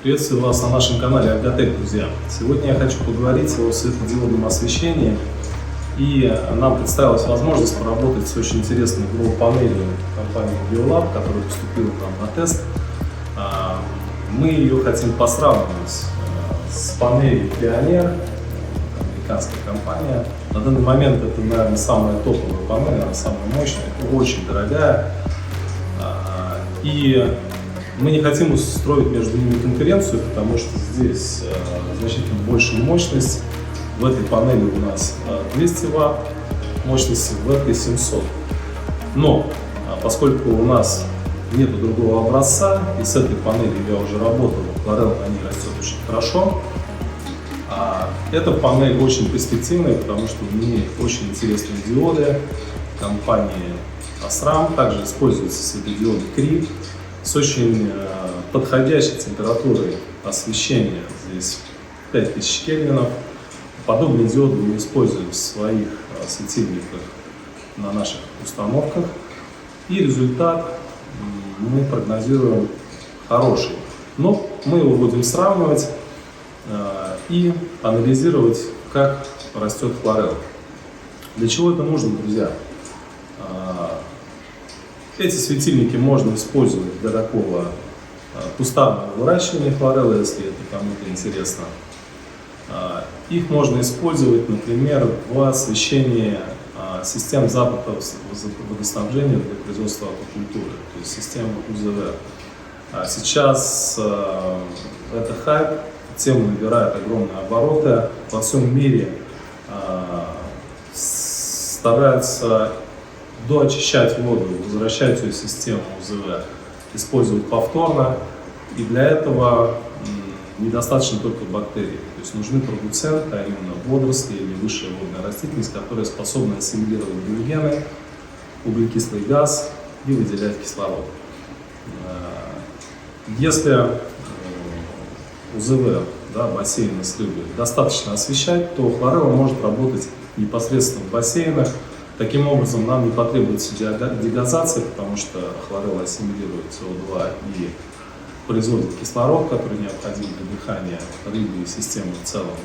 Приветствую вас на нашем канале Альготек, друзья. Сегодня я хочу поговорить о светодиодном освещении. И нам представилась возможность поработать с очень интересной гроу-панелью компании Biolab, которая поступила к нам на тест. Мы ее хотим посравнивать с панелью Pioneer, американская компания. На данный момент это, наверное, самая топовая панель, она самая мощная, очень дорогая. И мы не хотим устроить между ними конкуренцию, потому что здесь значительно большая мощность. В этой панели у нас 200 Вт мощности, в этой 700. Но поскольку у нас нет другого образца, и с этой панелью я уже работал, Clarel на ней растет очень хорошо, эта панель очень перспективная, потому что в ней очень интересные диоды компании Osram. Также используется светодиоды Cree с очень подходящей температурой освещения, здесь 5000 кельвинов. Подобные диоды мы используем в своих светильниках на наших установках, и результат мы прогнозируем хороший. Но мы его будем сравнивать и анализировать, как растет Clarel. Для чего это нужно, друзья? Эти светильники можно использовать для такого кустарного выращивания Clarel, если это кому-то интересно. Их можно использовать, например, в освещении систем запасов водоснабжения для производства аквакультуры, то есть системы УЗВ. Сейчас это хайп, тема набирает огромные обороты. Во всем мире стараются доочищать воду, возвращать ее в систему УЗВ, использовать повторно, и для этого недостаточно только бактерий. То есть нужны продуценты, а именно водоросли или высшая водная растительность, которая способна ассимилировать биогены, углекислый газ и выделять кислород. Если УЗВ, бассейны с рыбой, достаточно освещать, то Clarel может работать непосредственно в бассейнах. Таким образом, нам не потребуется дегазация, потому что Clarel ассимилирует СО2 и производит кислород, который необходим для дыхания рыбы и системы в целом.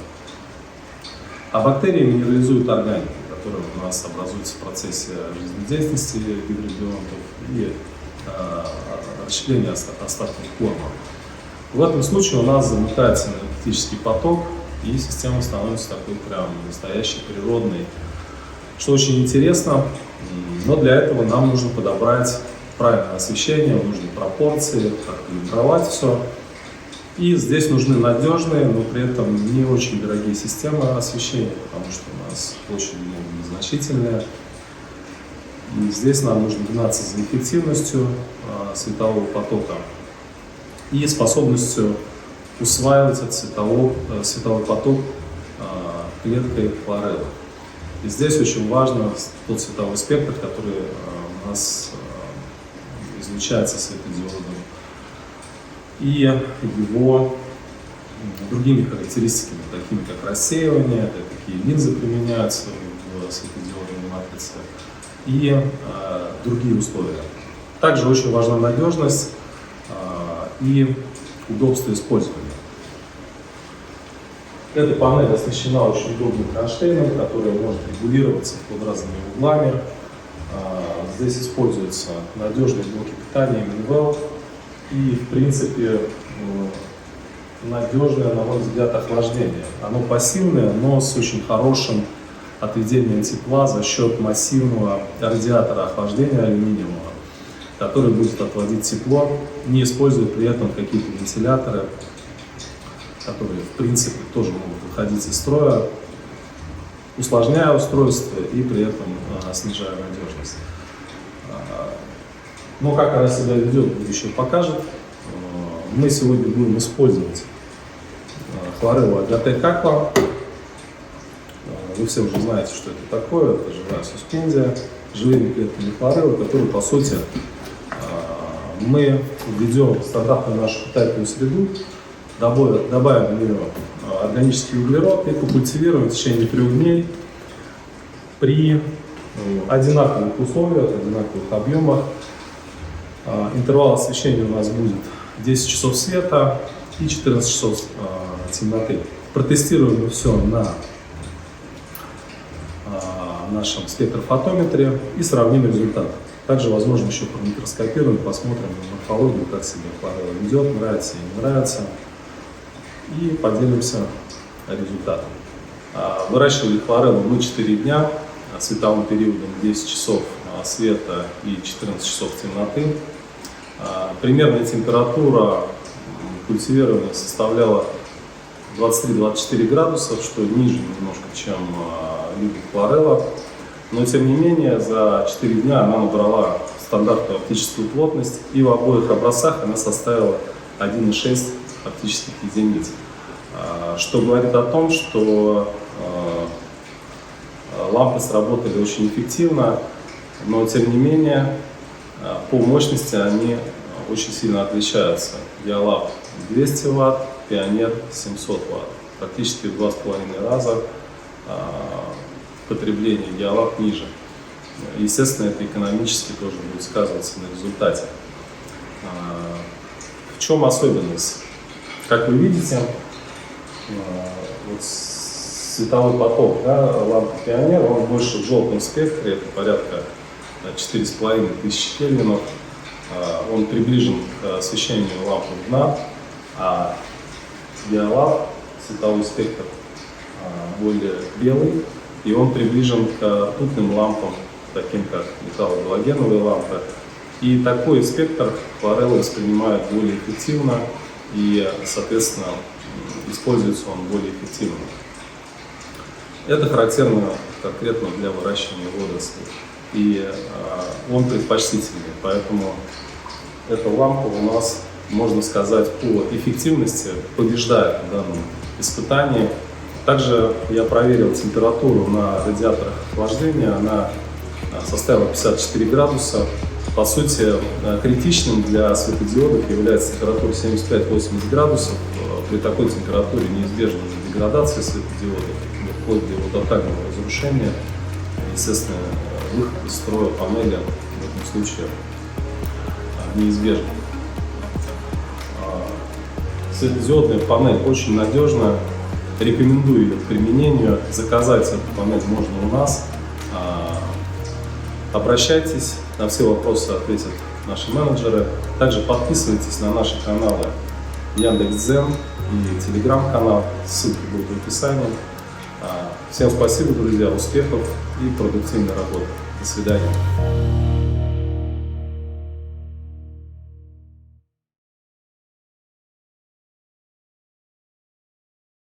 А бактерии минерализуют органику, которая у нас образуется в процессе жизнедеятельности гидробионтов и расщепления остатков корма. В этом случае у нас замыкается энергетический поток, и система становится такой прям настоящей, природной, что очень интересно. Но для этого нам нужно подобрать правильное освещение, нужны пропорции, как калибровать все. И здесь нужны надежные, но при этом не очень дорогие системы освещения, потому что у нас очень много незначительные. И здесь нам нужно гнаться за эффективностью светового потока и способностью усваивать этот световой поток клеткой Clarel. И здесь очень важно тот световой спектр, который у нас излучается светодиодом, и его другими характеристиками, такими как рассеивание, такие линзы применяются в светодиодной матрице, и другие условия. Также очень важна надежность и удобство использования. Эта панель оснащена очень удобным кронштейном, который может регулироваться под разными углами. Здесь используются надежные блоки питания Minwell и, в принципе, надежное, на мой взгляд, охлаждение. Оно пассивное, но с очень хорошим отведением тепла за счет массивного радиатора охлаждения алюминиевого, который будет отводить тепло, не используя при этом какие-то вентиляторы, которые, в принципе, тоже могут выходить из строя, усложняя устройство и при этом снижая надежность. Но как она себя ведет, будущее покажет. Мы сегодня будем использовать Clarel Альготек Aqua. Вы все уже знаете, что это такое. Это живая суспензия, живыми клетками Clarel, которые, по сути, мы введем в стандартную нашу питательную среду, добавим в нее органический углерод и покультивируем в течение 3 дней при одинаковых условиях, одинаковых объемах. Интервал освещения у нас будет 10 часов света, и 14 часов темноты. Протестируем все на нашем спектрофотометре и сравним результат. Также, возможно, еще промикроскопируем, посмотрим на морфологию, как себя хлорелла ведет, нравится или не нравится, и поделимся результатом. Выращивали хлореллу мы 4 дня, световым периодом 10 часов света и 14 часов темноты. Примерная температура культивирования составляла 23-24 градусов, что ниже немножко, чем любит хлорелла. Но тем не менее, за 4 дня она набрала стандартную оптическую плотность, и в обоих образцах она составила 1,6 оптических единиц. Что говорит о том, что лампы сработали очень эффективно, но тем не менее по мощности они очень сильно отличаются. Диалаб 200 Вт, Пионер 700 Вт. Практически в 2,5 раза потребление диалаб ниже. Естественно, это экономически тоже будет сказываться на результате. В чем особенность? Как вы видите, вот световой поток, да, лампы Пионер, он больше в желтом спектре, это порядка 4500 кельвинов. Он приближен к освещению лампы дна, а диалаб, световой спектр, более белый, и он приближен к ртутным лампам, таким как металлогалогеновые лампы. И такой спектр хлорелла воспринимает более эффективно, и, соответственно, используется он более эффективно. Это характерно конкретно для выращивания водорослей, и он предпочтительный, поэтому эта лампа у нас, можно сказать, по эффективности побеждает в данном испытании. Также я проверил температуру на радиаторах охлаждения, она составила 54 градуса. По сути, критичным для светодиодов является температура 75-80 градусов. При такой температуре неизбежна деградация светодиодов, вплоть до его тотального разрушения. Естественно, выход из строя панели в этом случае неизбежен. Светодиодная панель очень надежна. Рекомендую ее к применению. Заказать эту панель можно у нас. Обращайтесь, на все вопросы ответят наши менеджеры. Также подписывайтесь на наши каналы Яндекс.Дзен и Телеграм-канал. Ссылки будут в описании. Всем спасибо, друзья, успехов и продуктивной работы. До свидания.